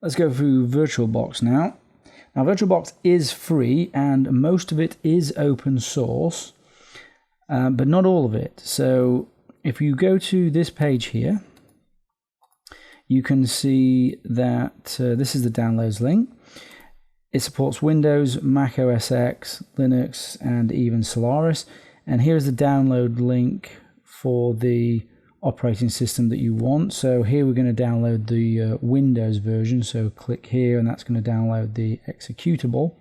Let's go through VirtualBox now. Now, VirtualBox is free and most of it is open source, but not all of it. So if you go to this page here, you can see that this is the downloads link. It supports Windows, Mac OS X, Linux, and even Solaris. And here's the download link for the operating system that you want. So here we're going to download the Windows version. So click here and that's going to download the executable.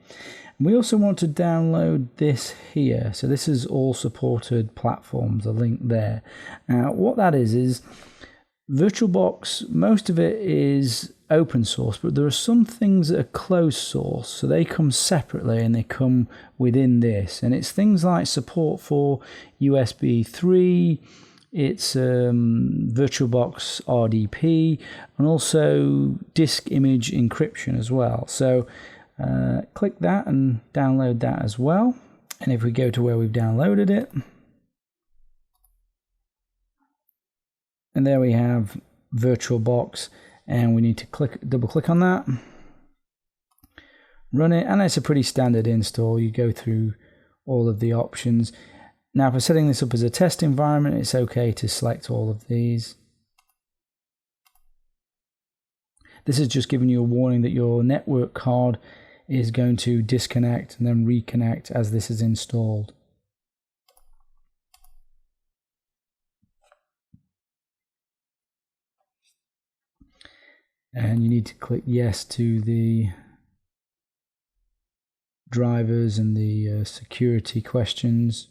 And we also want to download this here. So this is all supported platforms, a link there. Now what that is VirtualBox, most of it is open source, but there are some things that are closed source, so they come separately and they come within this. And it's things like support for USB 3, it's VirtualBox RDP, and also disk image encryption as well. So click that and download that as well. And if we go to where we've downloaded it, and there we have VirtualBox, and we need to double click on that, run it, and it's a pretty standard install. You go through all of the options. Now for setting this up as a test environment, it's okay to select all of these. This is just giving you a warning that your network card is going to disconnect and then reconnect as this is installed. And you need to click yes to the drivers and the security questions.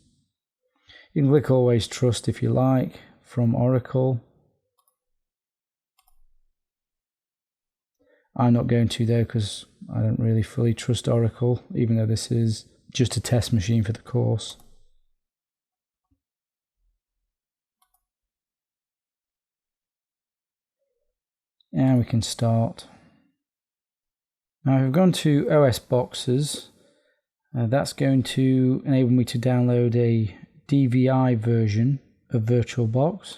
You can click always trust if you like from Oracle. I'm not going to though because I don't really fully trust Oracle, even though this is just a test machine for the course. And we can start. Now we've gone to OS boxes. That's going to enable me to download a DVI version of VirtualBox,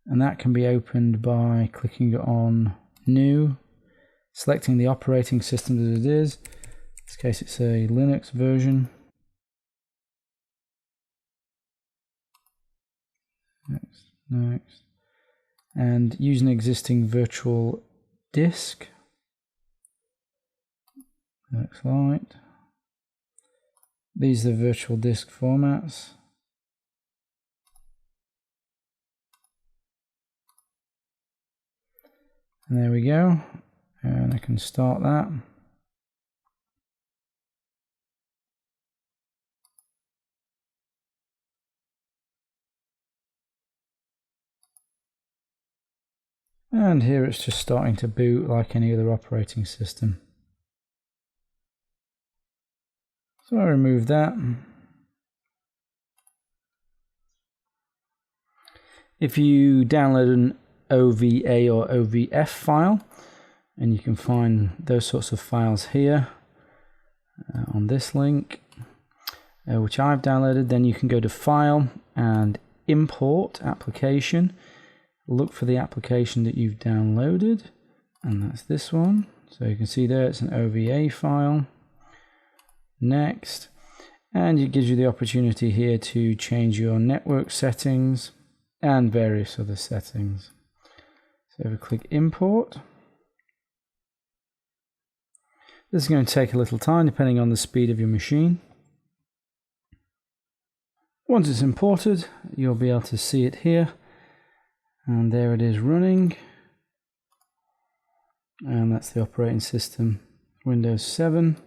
and that can be opened by clicking on New, selecting the operating system that it is. In this case it's a Linux version. Next. And use an existing virtual disk. Looks like. These are the virtual disk formats. And there we go. And I can start that. And here it's just starting to boot like any other operating system. So I remove that. If you download an OVA or OVF file, and you can find those sorts of files here on this link, which I've downloaded, then you can go to File and Import Application. Look for the application that you've downloaded, and that's this one. So you can see there it's an OVA file. Next, and it gives you the opportunity here to change your network settings and various other settings. So if we click Import, this is going to take a little time depending on the speed of your machine. Once it's imported, you'll be able to see it here. And there it is running, and that's the operating system, Windows 7.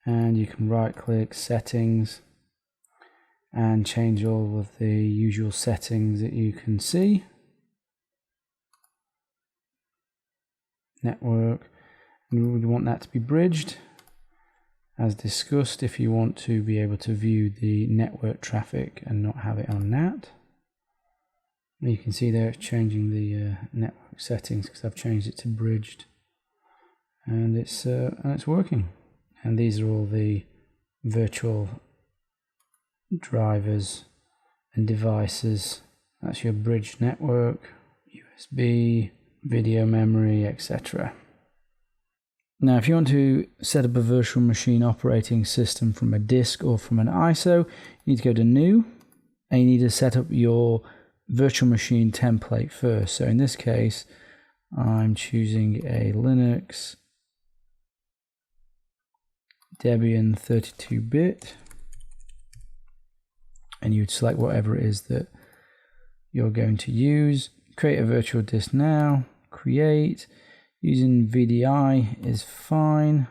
And you can right click settings and change all of the usual settings that you can see. Network, and we would want that to be bridged as discussed if you want to be able to view the network traffic and not have it on NAT. You can see there it's changing the network settings because I've changed it to bridged, and it's working. And these are all the virtual drivers and devices. That's your bridge network, USB, video memory, etc. Now, if you want to set up a virtual machine operating system from a disk or from an ISO, you need to go to New, and you need to set up your virtual machine template first. So in this case, I'm choosing a Linux Debian 32-bit, and you'd select whatever it is that you're going to use. Create a virtual disk now, create. Using VDI is fine.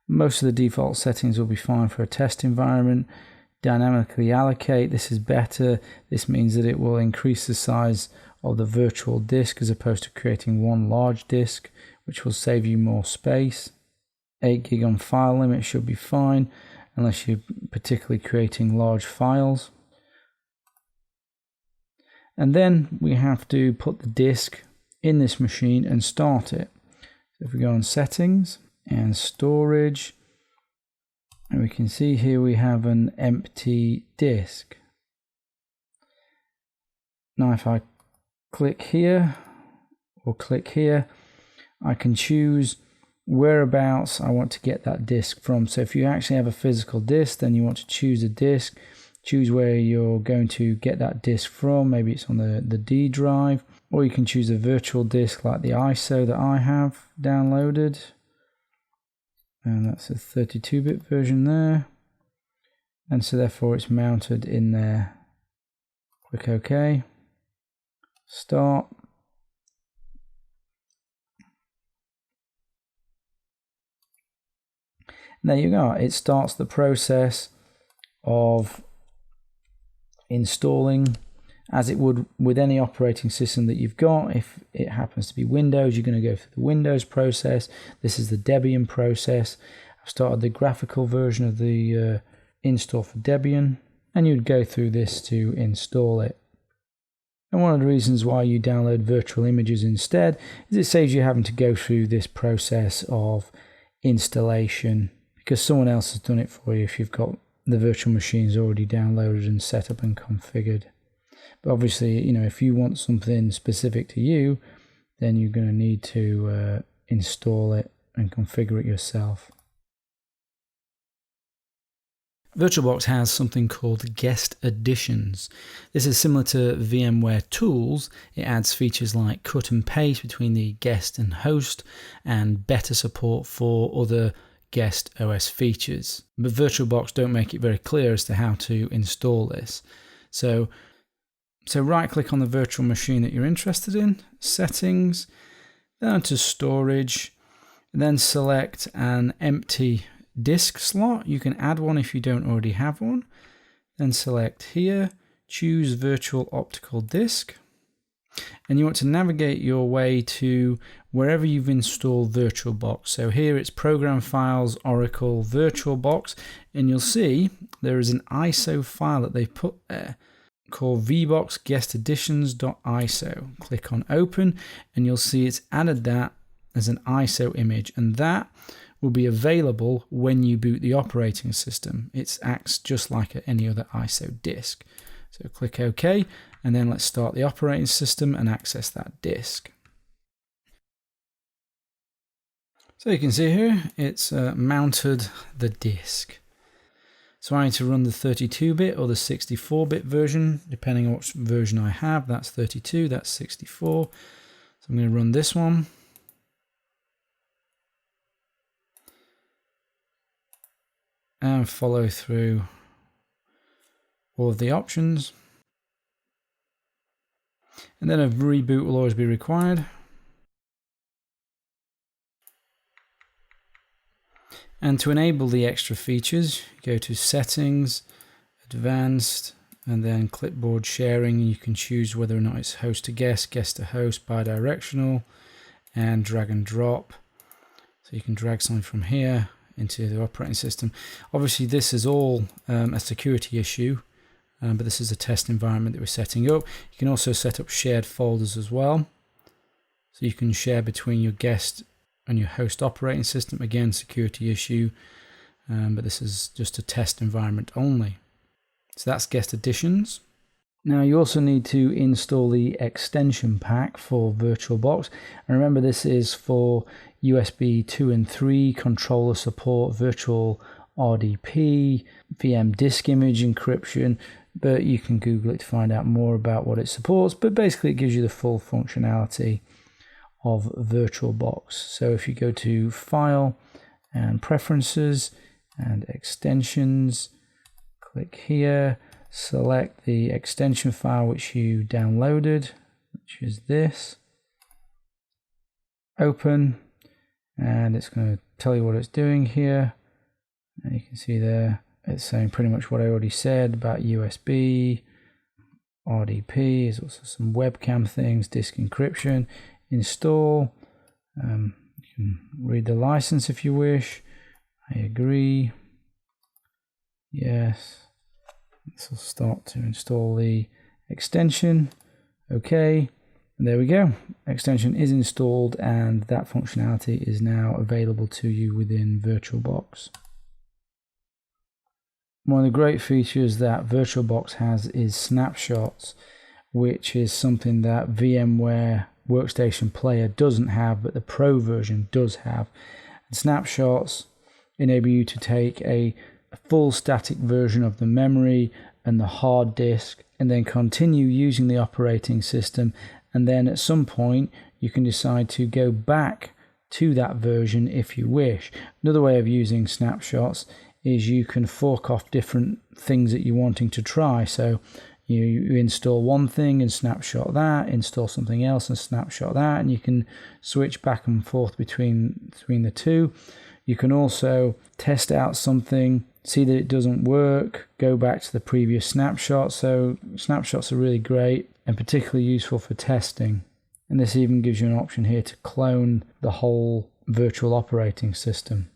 Most of the default settings will be fine for a test environment. Dynamically allocate, this is better. This means that it will increase the size of the virtual disk as opposed to creating one large disk, which will save you more space. 8 gig on file limit should be fine, unless you're particularly creating large files. And then we have to put the disk in this machine and start it. So if we go on settings and storage, and we can see here we have an empty disk. Now if I click here or click here, I can choose whereabouts I want to get that disk from. So if you actually have a physical disk, then you want to choose a disk, choose where you're going to get that disk from. Maybe it's on the D drive, or you can choose a virtual disk like the ISO that I have downloaded, and that's a 32-bit version there, and so therefore it's mounted in there. Click OK, start. And there you go, it starts the process of installing as it would with any operating system that you've got. If it happens to be Windows, you're going to go through the Windows process. This is the Debian process. I've started the graphical version of the install for Debian, and you'd go through this to install it. And one of the reasons why you download virtual images instead is it saves you having to go through this process of installation, because someone else has done it for you if you've got the virtual machines already downloaded and set up and configured. But obviously, you know, if you want something specific to you, then you're going to need to install it and configure it yourself. VirtualBox has something called guest additions. This is similar to VMware Tools. It adds features like cut and paste between the guest and host, and better support for other guest OS features. But VirtualBox don't make it very clear as to how to install this. So right click on the virtual machine that you're interested in, settings, then to storage, then select an empty disk slot. You can add one if you don't already have one. Then select here, choose virtual optical disk, and you want to navigate your way to wherever you've installed VirtualBox. So here it's Program Files, Oracle, VirtualBox, and you'll see there is an ISO file that they've put there called vboxguestadditions.iso. Click on open and you'll see it's added that as an ISO image, and that will be available when you boot the operating system. It acts just like any other ISO disk. So click OK, and then let's start the operating system and access that disk. So you can see here it's mounted the disk. So I need to run the 32-bit or the 64-bit version, depending on which version I have. That's 32, that's 64. So I'm going to run this one. And follow through all of the options. And then a reboot will always be required. And to enable the extra features, go to Settings, Advanced, and then Clipboard Sharing. You can choose whether or not it's host to guest, guest to host, bidirectional, and drag and drop. So you can drag something from here into the operating system. Obviously this is all a security issue, but this is a test environment that we're setting up. You can also set up shared folders as well. So you can share between your guest and your host operating system. Again, security issue, but this is just a test environment only. So that's guest additions. Now you also need to install the extension pack for VirtualBox. And remember, this is for USB 2 and 3 controller support, virtual RDP, VM disk image encryption, but you can Google it to find out more about what it supports. But basically it gives you the full functionality of VirtualBox. So if you go to File and Preferences and Extensions, click here, select the extension file which you downloaded, which is this, open, and it's going to tell you what it's doing here. And you can see there it's saying pretty much what I already said about USB, RDP, there's also some webcam things, disk encryption, install. You can read the license if you wish. I agree. Yes. This will start to install the extension. Okay, and there we go. Extension is installed and that functionality is now available to you within VirtualBox. One of the great features that VirtualBox has is snapshots, which is something that VMware Workstation Player doesn't have, but the Pro version does have. And snapshots enable you to take a full static version of the memory and the hard disk and then continue using the operating system, and then at some point you can decide to go back to that version if you wish. Another way of using snapshots is you can fork off different things that you're wanting to try. So you install one thing and snapshot that, install something else and snapshot that, and you can switch back and forth between the two. You can also test out something, see that it doesn't work, go back to the previous snapshot. So snapshots are really great and particularly useful for testing. And this even gives you an option here to clone the whole virtual operating system.